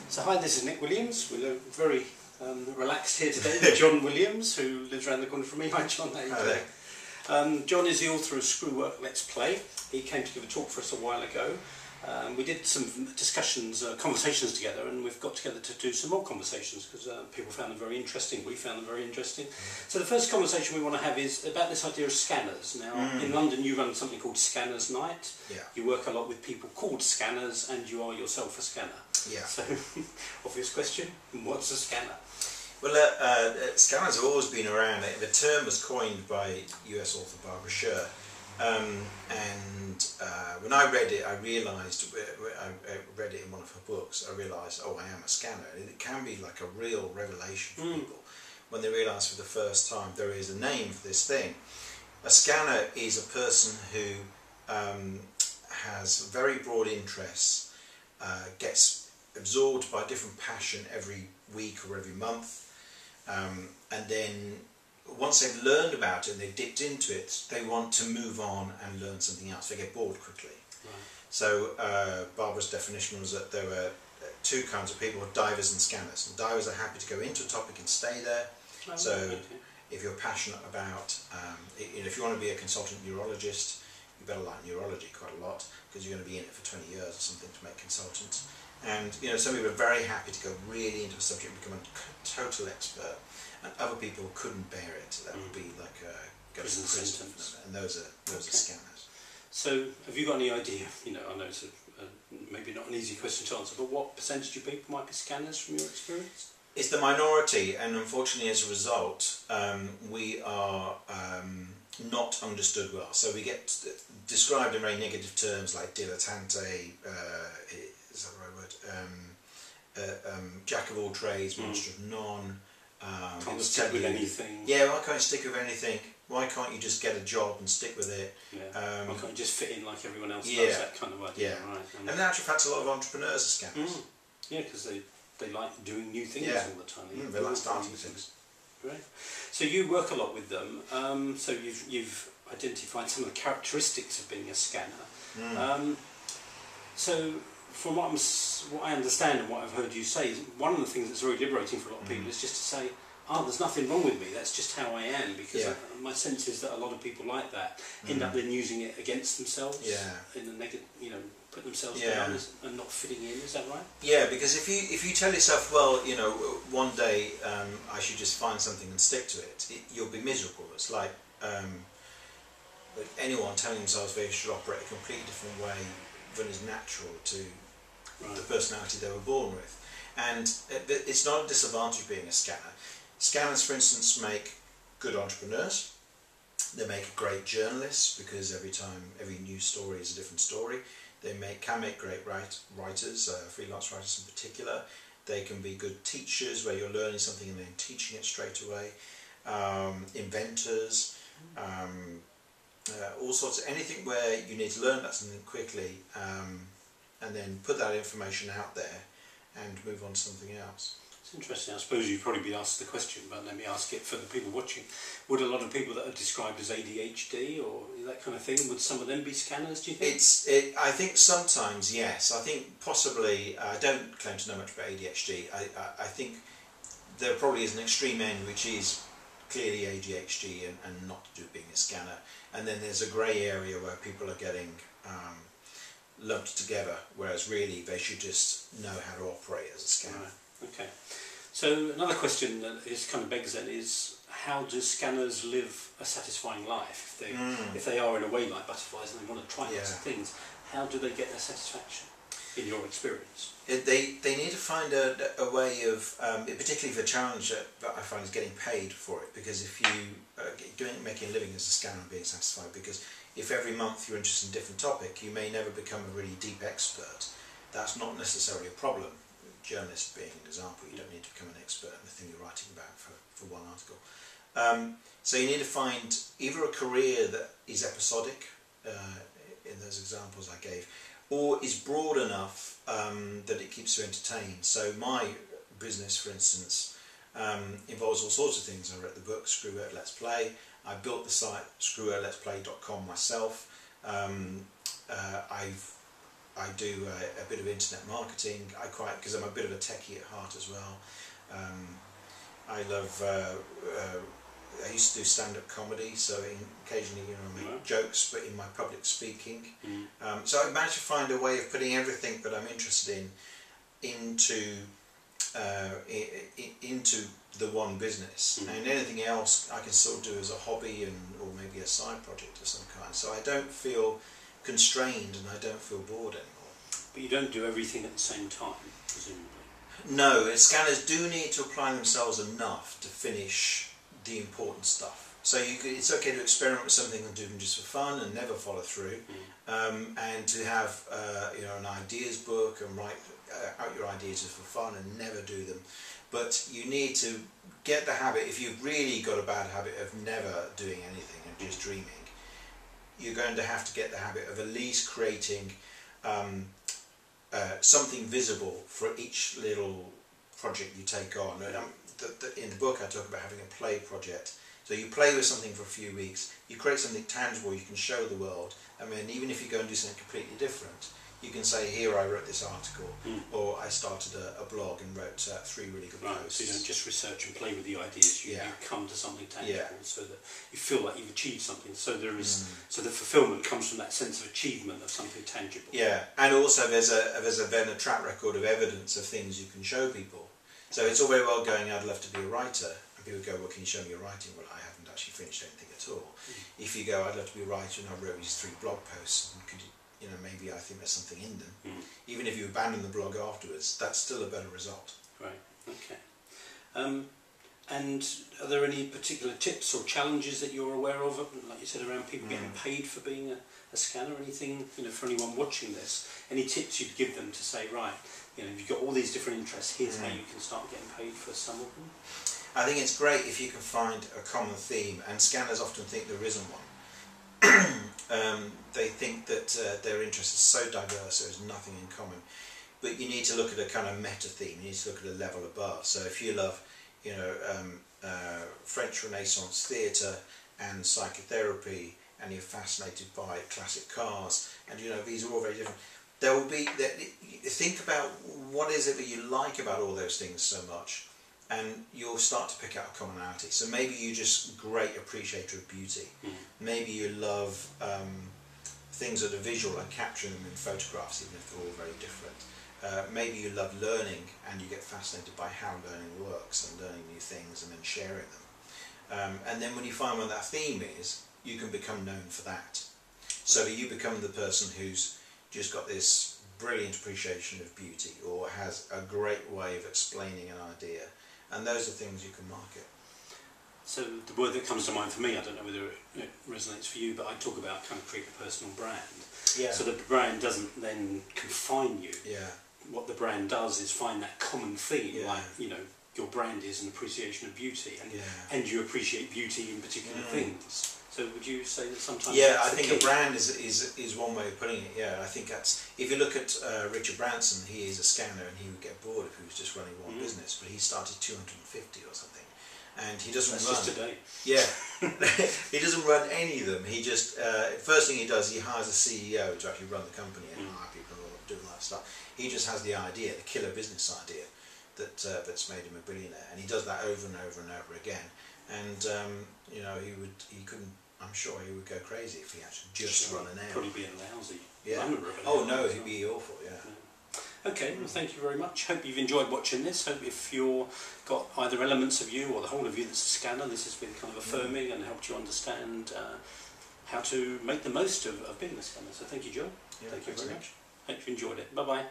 So hi, this is Nick Williams. We're very relaxed here today with John Williams, who lives around the corner from me. Hi John, how are you doing? John is the author of Screwwork Let's Play. He came to give a talk for us a while ago. We did some discussions, conversations together, and we've got together to do some more conversations because people found them very interesting, we found them very interesting. So the first conversation we want to have is about this idea of scanners. Now, in London you run something called Scanners Night. Yeah. You work a lot with people called scanners, and you are yourself a scanner. Yeah. So, obvious question, what's a scanner? Well, scanners have always been around. The term was coined by US author Barbara Sher. When I read it, I realised, I read it in one of her books, I realised, oh, I am a scanner. And it can be like a real revelation for people when they realise for the first time there is a name for this thing. A scanner is a person who has very broad interests, gets absorbed by different passion every week or every month, and then once they've learned about it and they've dipped into it, they want to move on and learn something else. They get bored quickly. Right. So Barbara's definition was that there were two kinds of people, divers and scanners. And divers are happy to go into a topic and stay there. Oh, so okay. If you're passionate about, if you want to be a consultant neurologist, you better like neurology quite a lot, because you're going to be in it for 20 years or something to make consultants. And some people are very happy to go really into a subject and become a total expert. And other people couldn't bear it. That would be like a prison sentence. And those are scanners. So, have you got any idea? I know it's maybe not an easy question to answer, but what percentage of people might be scanners from your experience? It's the minority, and unfortunately, as a result, we are not understood well. So we get described in very negative terms like dilettante. Is that the right word? Jack of all trades, monster of none. Can't stick with anything. Yeah, why can't you stick with anything? Why can't you just get a job and stick with it? Yeah. Why can't you just fit in like everyone else does? That kind of idea. Yeah. Right. And in actual fact, a lot of entrepreneurs are scanners. Yeah, because they like doing new things all the time. They like starting things. Right. So you work a lot with them. So you've identified some of the characteristics of being a scanner. So from what I understand and what I've heard you say, one of the things that's very liberating for a lot of people is just to say, there's nothing wrong with me, that's just how I am, because my sense is that a lot of people like that end up then using it against themselves in a negative, put themselves down and not fitting in. Is that right? Yeah, because if you tell yourself, well, one day I should just find something and stick to it, you'll be miserable. It's like anyone telling themselves they should operate a completely different way than is natural to the personality they were born with. And it's not a disadvantage being a scanner. Scanners, for instance, make good entrepreneurs. They make great journalists, because every news story is a different story. They can make great writers, freelance writers in particular. They can be good teachers, where you're learning something and then teaching it straight away. Inventors. All sorts of anything where you need to learn about something quickly and then put that information out there and move on to something else. It's interesting. I suppose you'd probably be asked the question, but let me ask it for the people watching. Would a lot of people that are described as ADHD or that kind of thing, would some of them be scanners, do you think? I think sometimes, yes. I think possibly, I don't claim to know much about ADHD. I think there probably is an extreme end which is clearly ADHD and not to do with being a scanner. And then there's a grey area where people are getting lumped together, whereas really they should just know how to operate as a scanner. Right. Okay. So another question that kind of begs then is, how do scanners live a satisfying life? If they are in a way like butterflies and they want to try lots of things, how do they get their satisfaction, in your experience? They need to find a way of, particularly for a challenge that I find is getting paid for it, because if you making a living as a scanner and being satisfied, because if every month you're interested in a different topic, you may never become a really deep expert. That's not necessarily a problem. Journalist being an example, you don't need to become an expert in the thing you're writing about for one article. So you need to find either a career that is episodic, in those examples I gave, or is broad enough that it keeps you entertained. So my business, for instance, involves all sorts of things. I wrote the book Screwwork Let's Play. I built the site screwworkletsplay.com myself. I do a bit of internet marketing. Because I'm a bit of a techie at heart as well. I love. I used to do stand-up comedy, so occasionally, I make jokes, but in my public speaking. So I managed to find a way of putting everything that I'm interested in into the one business, and anything else I can sort of do as a hobby or maybe a side project of some kind. So I don't feel constrained and I don't feel bored anymore. But you don't do everything at the same time, presumably. No, scanners do need to apply themselves enough to finish the important stuff. So it's okay to experiment with something and do them just for fun and never follow through, and to have an ideas book and write out your ideas just for fun and never do them. But you need to get the habit. If you've really got a bad habit of never doing anything and just dreaming, you're going to have to get the habit of at least creating something visible for each little project you take on. In the book I talk about having a play project. So you play with something for a few weeks, you create something tangible you can show the world. I mean, even if you go and do something completely different, you can say, here I wrote this article, or I started a blog and wrote 3 really good posts. So you don't just research and play with the ideas, you come to something tangible, so that you feel like you've achieved something. So there is, so the fulfilment comes from that sense of achievement of something tangible. Yeah, and also there's a track record of evidence of things you can show people. So it's all very well going, I'd love to be a writer, and people go, well, can you show me your writing? Well, I haven't actually finished anything at all. If you go, I'd love to be a writer, and I wrote these 3 blog posts, and could you maybe I think there's something in them. Even if you abandon the blog afterwards, that's still a better result. Right, okay. And are there any particular tips or challenges that you're aware of, like you said, around people getting paid for being a scanner? Anything, for anyone watching this, any tips you'd give them to say, right, you've got all these different interests, here's how you can start getting paid for some of them? I think it's great if you can find a common theme, and scanners often think there isn't one. They think that their interest is so diverse there's nothing in common, but you need to look at a kind of meta theme. You need to look at a level above. So if you love French Renaissance theatre and psychotherapy, and you're fascinated by classic cars, and these are all very different, there will be think about what is it that you like about all those things so much, and you'll start to pick out a commonality. So maybe you're just a great appreciator of beauty. Maybe you love things that are visual and capturing them in photographs, even if they're all very different. Maybe you love learning and you get fascinated by how learning works and learning new things and then sharing them. And then when you find what that theme is, you can become known for that. So that you become the person who's just got this brilliant appreciation of beauty, or has a great way of explaining an idea. And those are things you can market. So the word that comes to mind for me, I don't know whether it resonates for you, but I talk about kind of create a personal brand. Yeah. So the brand doesn't then confine you. Yeah. What the brand does is find that common theme, Yeah. like, your brand is an appreciation of beauty, and you appreciate beauty in particular things. So would you say that sometimes? Yeah, I think a brand is one way of putting it. Yeah, I think that's, if you look at Richard Branson, he is a scanner, and he would get bored if he was just running one business, but he started 250 or something, and he doesn't run. Just today. Yeah, he doesn't run any of them. He just first thing he does, he hires a CEO to actually run the company and hire people and do all that stuff. He just has the idea, the killer business idea, that's made him a billionaire, and he does that over and over and over again. And he couldn't. I'm sure he would go crazy if he actually just run an air. Probably be a lousy. Yeah. Oh no, he'd be awful. Yeah. Okay, well, thank you very much. Hope you've enjoyed watching this. Hope if you've got either elements of you or the whole of you that's a scanner, this has been kind of affirming and helped you understand how to make the most of being a scanner. So thank you, Joe. Yeah, thank you very much. Hope you enjoyed it. Bye bye.